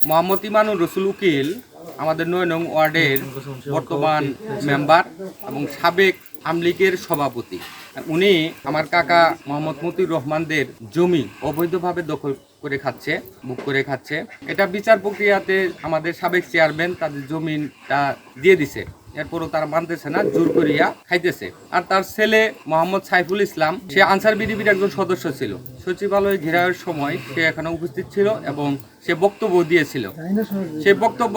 মোহাম্মদ ইমানুর রসুল উকিল আমাদের ৯ নং ওয়ার্ডের বর্তমান মেম্বার এবং সাবেক আমলিগের সভাপতি। উনি আমার কাকা মোহাম্মদ মতিউর রহমানদের জমি অবৈধভাবে দখল করে খাচ্ছে, বুক করে খাচ্ছে। এটা বিচার প্রক্রিয়াতে আমাদের সাবেক চেয়ারম্যান তাদের জমিটা দিয়ে দিছে, এরপরও তারা মানতেছে না, জোর করিয়া খাইতেছে। আর তার ছেলে মোহাম্মদ সাইফুল ইসলাম, সে আনসার বিডিবির একজন সদস্য ছিল। সচিবালয় ঘেরাওয়ের সময় সে এখানে উপস্থিত ছিল এবং সে বক্তব্য দিয়েছিল। সেই বক্তব্য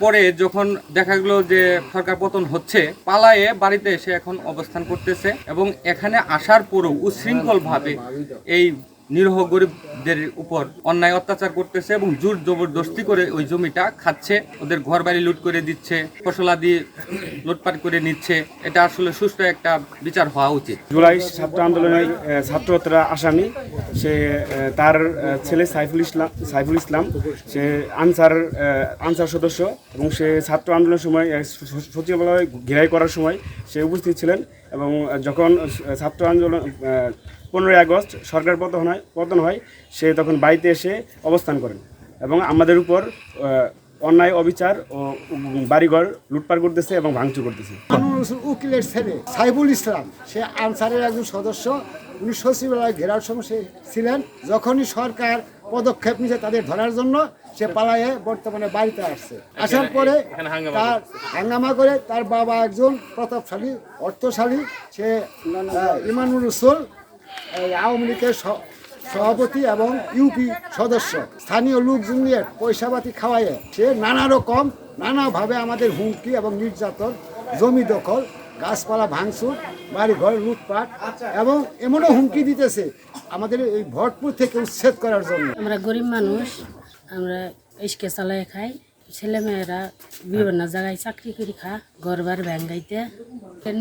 পরে যখন দেখা গেল যে সরকার পতন হচ্ছে, পালায়ে বাড়িতে এসে এখন অবস্থান করতেছে এবং এখানে আসার পরেও উচ্ছৃঙ্খলভাবে এই নিরীহ গরিবদের উপর অন্যায় অত্যাচার করতেছে এবং জোর জবরদস্তি করে ওই জমিটা খাচ্ছে, ওদের ঘর বাড়ি লুট করে দিচ্ছে, ফসলাদি লুটপাট করে নিচ্ছে। এটা আসলে সুষ্ঠু একটা বিচার হওয়া উচিত। জুলাই ছাত্র আন্দোলনের ছাত্ররা আসামি, সে তার ছেলে সাইফুল ইসলাম সে আনসার সদস্য এবং সে ছাত্র আন্দোলনের সময় সচিবালয় ঘেরাই করার সময় সে উপস্থিত ছিলেন এবং যখন ছাত্র আন্দোলন 15ই আগস্ট সরকার পতন হয় সে তখন বাড়িতে এসে অবস্থান করেন এবং আমাদের উপর অন্যায় অবিচার ও বাড়িঘর লুটপাট করতেছে এবং ভাঙচুর করতেছে। উকিলের ছেলে সাইফুল ইসলাম, সে আনসারের একজন সদস্য। উনি সচিবালয় ঘেরার সময় সে ছিলেন। যখনই সরকার পদক্ষেপ নিয়েছে তাদের ধরার জন্য, সে পালায়ে বর্তমানে বাড়িতে আসছে। আসার পরে তার হাঙ্গামা করে তার বাবা একজন প্রতাপশালী অর্থশালী, সে ইমানুর রসুল আওয়ামী লীগের সভাপতি এবং ইউপি সদস্য, স্থানীয় লোকজন নিয়ে পয়সাপাতি খাওয়াইয়ে সে নানাভাবে আমাদের হুমকি এবং নির্যাতন, জমি দখল, গাছপালা ভাঙচুর, বাড়িঘর লুটপাট এবং এমনও হুমকি দিতেছে আমাদের এই ভরতপুর থেকে উচ্ছেদ করার জন্য। আমরা গরিব মানুষ, আমরা ইস্কে চালাই খাই, ছেলেমেয়েরা বিভিন্ন জায়গায় চাকরি করে খা, ঘর বাড়ি ভাঙ্গাইতে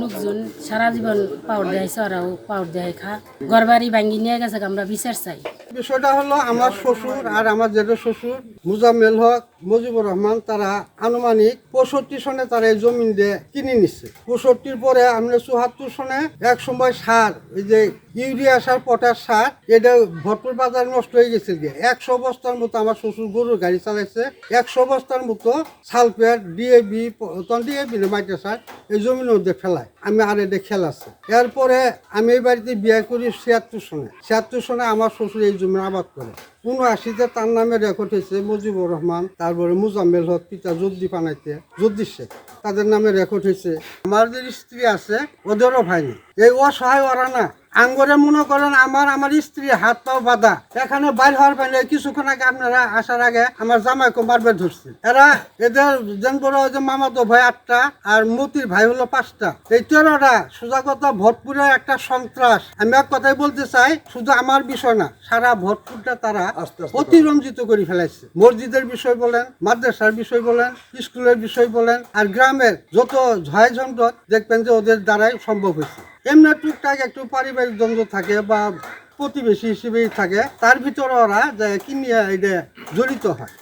লোকজন সারা জীবন পাউর দেয়, ওরাও পাউর দেয় খা, ঘর বাড়ি ভাঙ্গি নিয়ে গেছে। আমরা বিচার চাই। বিষয়টা হলো আমার শ্বশুর আর আমার জেঠু শ্বশুর মুজাম্মেল হক, মুজিবুর রহমান, তারা আনুমানিক 65 সনে তারা এই জমিন দিয়ে কিনে নিচ্ছে। 65 পরে আমরা 74 সনে এক সময় সার, এই যে ইউরিয়া সার, পটাশ সার, এটা ভরপুর বাজার নষ্ট হয়ে গেছে। 100 বস্তার মতো আমার শ্বশুর গরুর গাড়ি চালাইছে, 100 বস্তার মতো সালফেট, ডিএবি মাইটা সার এই জমির মধ্যে ফেলায়। আমি আর এটা খেলাচ্ছে। এরপরে আমি এই বাড়িতে বিয়ে করি 76 সনে আমার শ্বশুর এই জমি আবাদ করে। 79-তে তার নামে রেকর্ড হয়েছে মুজিবুর রহমান, তারপরে মুজাম্মেল হক, পিতা জদ্দি শেখ, তাদের নামে রেকর্ড হয়েছে। আমার যে স্ত্রী আছে ওদেরও ভাইনি। এই অসহায় ওরা না আঙ্গরে মনে করেন আমার স্ত্রী হাত পাও বাঁধা, এখানে বাইর হওয়ার পাইলে কিছুক্ষণ আগে আপনারা আসার আগে আমার জামাইকে মারবে ধরছে। এরা এদের যেন বড় যে মামাতো ভাই 8টা আর মতির ভাই হলো 5টা, এই 13টা সোজা কথা ভরতপুরে একটা সন্ত্রাস। আমি এক কথাই বলতে চাই, শুধু আমার বিষয় না, সারা ভরতপুরটা তারা অতিরঞ্জিত করে ফেলাইছে। মসজিদের বিষয় বলেন, মাদ্রাসার বিষয় বলেন, স্কুলের বিষয় বলেন, আর গ্রামের যত ঝয় ঝঞ্ঝট দেখবেন যে ওদের দ্বারাই সম্ভব হয়েছে। এমনি টুকটাক একটু পারিবারিক দ্বন্দ্ব থাকে বা প্রতিবেশী হিসেবেই থাকে, তার ভিতরে ওরা কিনিয়া এটা জড়িত হয়।